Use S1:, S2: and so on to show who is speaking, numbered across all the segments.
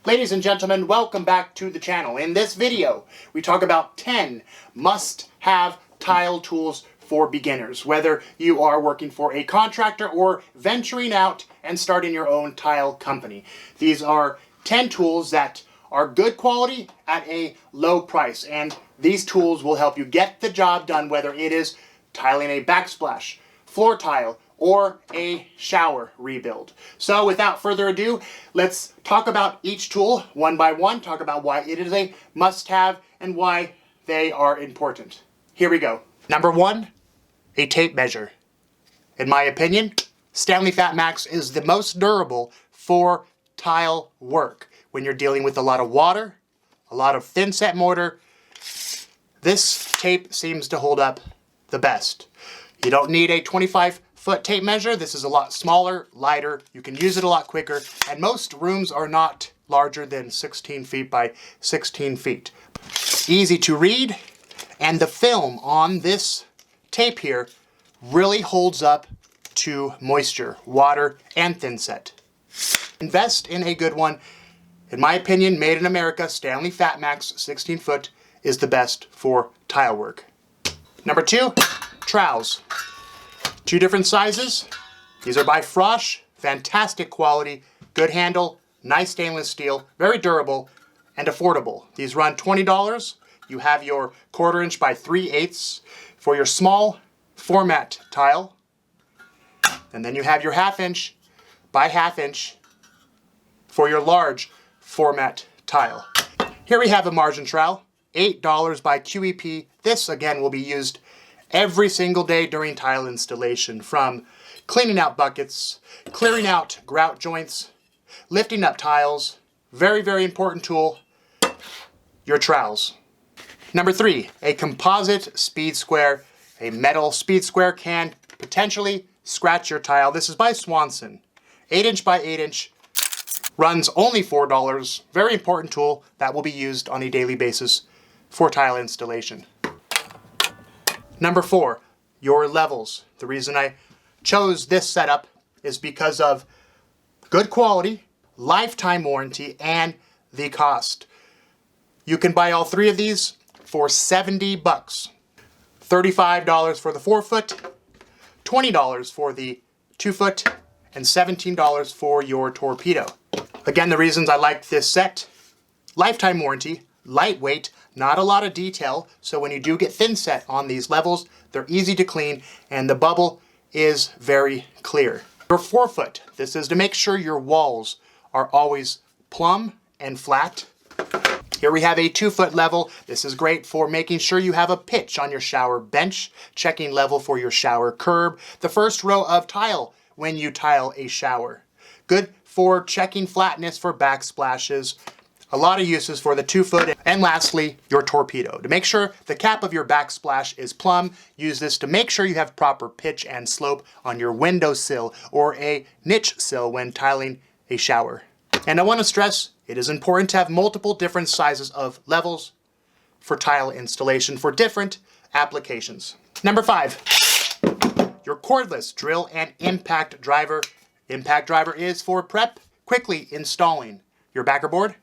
S1: Ladies and gentlemen, welcome back to the channel. In this video, we talk about 10 must-have tile tools for beginners, whether you are working for a contractor or venturing out and starting your own tile company. These are 10 tools that are good quality at a low price, and these tools will help you get the job done, whether it is tiling a backsplash, floor tile, or a shower rebuild. So without further ado, let's talk about each tool one by one, talk about why it is a must-have and why they are important. Here we go. Number one, a tape measure. In my opinion, Stanley Fat Max is the most durable for tile work. When you're dealing with a lot of water, a lot of thin set mortar, this tape seems to hold up the best. You don't need a 25-foot tape measure. This is a lot smaller, lighter. You can use it a lot quicker, and most rooms are not larger than 16 feet by 16 feet. Easy to read, and the film on this tape here really holds up to moisture, water, and thin set. Invest in a good one. In my opinion, made in America, Stanley Fat Max 16 foot is the best for tile work. Number two, trowels. Two different sizes. These are by Frosch, fantastic quality, good handle, nice stainless steel, very durable, and affordable. These run $20. You have your 1/4 inch by 3/8 for your small format tile. And then you have your 1/2 inch by 1/2 inch for your large format tile. Here we have a margin trowel, $8 by QEP. This again will be used every single day during tile installation, from cleaning out buckets, clearing out grout joints, lifting up tiles. Very, very important tool, your trowels. Number three, a composite speed square. A metal speed square can potentially scratch your tile. This is by Swanson. 8 inch by 8 inch, runs only $4. Very important tool that will be used on a daily basis for tile installation. Number four, your levels. The reason I chose this setup is because of good quality, lifetime warranty, and the cost. You can buy all three of these for $70. $35 for the 4-foot, $20 for the 2-foot, and $17 for your torpedo. Again, the reasons I like this set: lifetime warranty, lightweight, not a lot of detail, so when you do get thin set on these levels, they're easy to clean, and the bubble is very clear. Your 4-foot, this is to make sure your walls are always plumb and flat. Here we have a 2-foot level. This is great for making sure you have a pitch on your shower bench, checking level for your shower curb, the first row of tile when you tile a shower. Good for checking flatness for backsplashes. A lot of uses for the 2-foot. And lastly, your torpedo. To make sure the cap of your backsplash is plumb, use this to make sure you have proper pitch and slope on your windowsill or a niche sill when tiling a shower. And I want to stress, it is important to have multiple different sizes of levels for tile installation for different applications. Number five, your cordless drill and impact driver. Impact driver is for prep, quickly installing your backer board.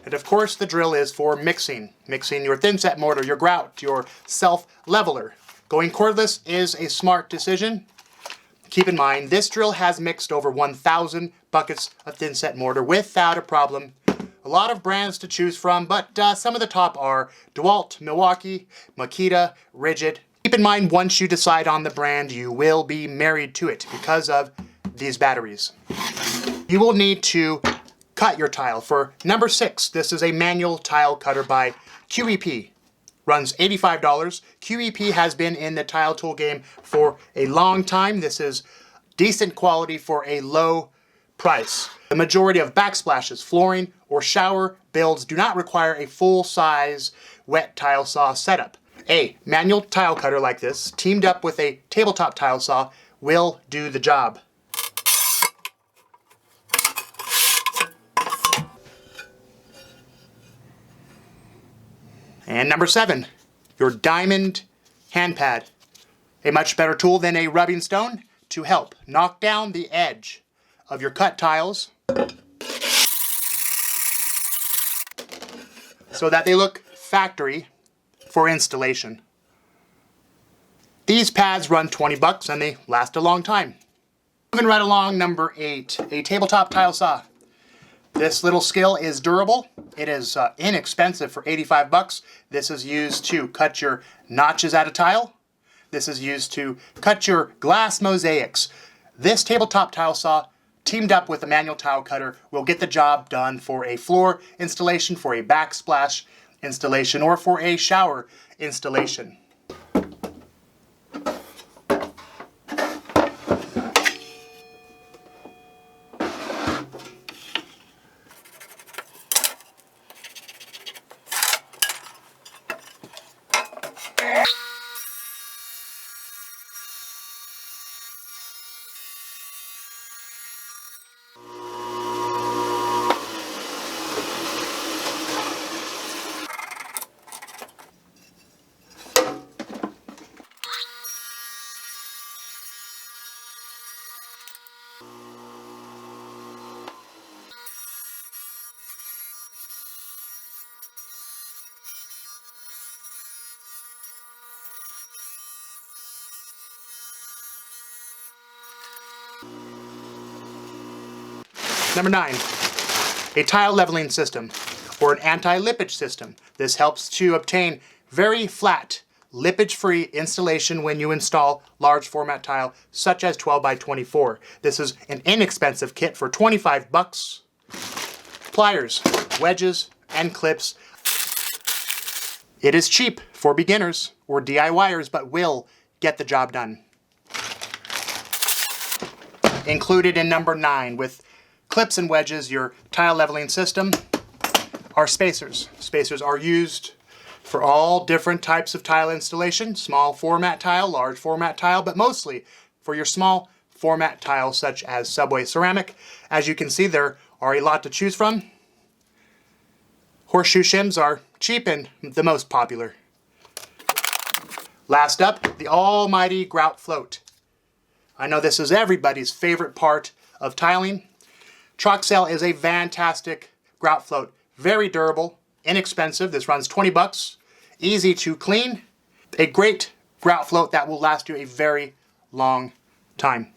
S1: And of course, the drill is for mixing your thin set mortar, your grout, your self-leveler. Going cordless is a smart decision. Keep in mind, this drill has mixed over 1,000 buckets of thin set mortar without a problem. A lot of brands to choose from, but some of the top are DeWalt, Milwaukee, Makita, Rigid. Keep in mind, once you decide on the brand, you will be married to it because of these batteries. You will need to cut your tile. For number 6, this is a manual tile cutter by QEP. Runs $85. QEP has been in the tile tool game for a long time. This is decent quality for a low price. The majority of backsplashes, flooring, or shower builds do not require a full-size wet tile saw setup. A manual tile cutter like this, teamed up with a tabletop tile saw, will do the job. And number 7, your diamond hand pad. A much better tool than a rubbing stone to help knock down the edge of your cut tiles so that they look factory for installation. These pads run 20 bucks and they last a long time. Moving right along, number 8, a tabletop tile saw. This little skill is durable. It is inexpensive for 85 bucks. This is used to cut your notches out of tile. This is used to cut your glass mosaics. This tabletop tile saw, teamed up with a manual tile cutter, will get the job done for a floor installation, for a backsplash installation, or for a shower installation. Number 9, a tile leveling system, or an anti-lippage system. This helps to obtain very flat, lippage-free installation when you install large format tile, such as 12 by 24. This is an inexpensive kit for 25 bucks. Pliers, wedges, and clips. It is cheap for beginners or DIYers, but will get the job done. Included in number 9 with clips and wedges, your tile leveling system, are spacers. Spacers are used for all different types of tile installation, small format tile, large format tile, but mostly for your small format tiles such as subway ceramic. As you can see, there are a lot to choose from. Horseshoe shims are cheap and the most popular. Last up, the almighty Grout Float. I know this is everybody's favorite part of tiling. Trowel is a fantastic grout float. Very durable, inexpensive. This runs 20 bucks. Easy to clean. A great grout float that will last you a very long time.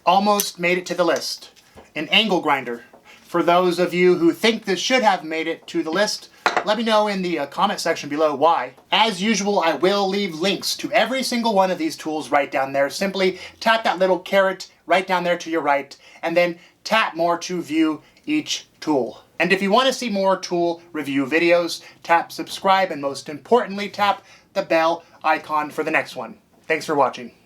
S1: Almost made it to the list. An angle grinder. For those of you who think this should have made it to the list, let me know in the comment section below why. As usual, I will leave links to every single one of these tools right down there. Simply tap that little caret right down there to your right, and then tap more to view each tool. And if you want to see more tool review videos, tap subscribe, and most importantly, tap the bell icon for the next one. Thanks for watching.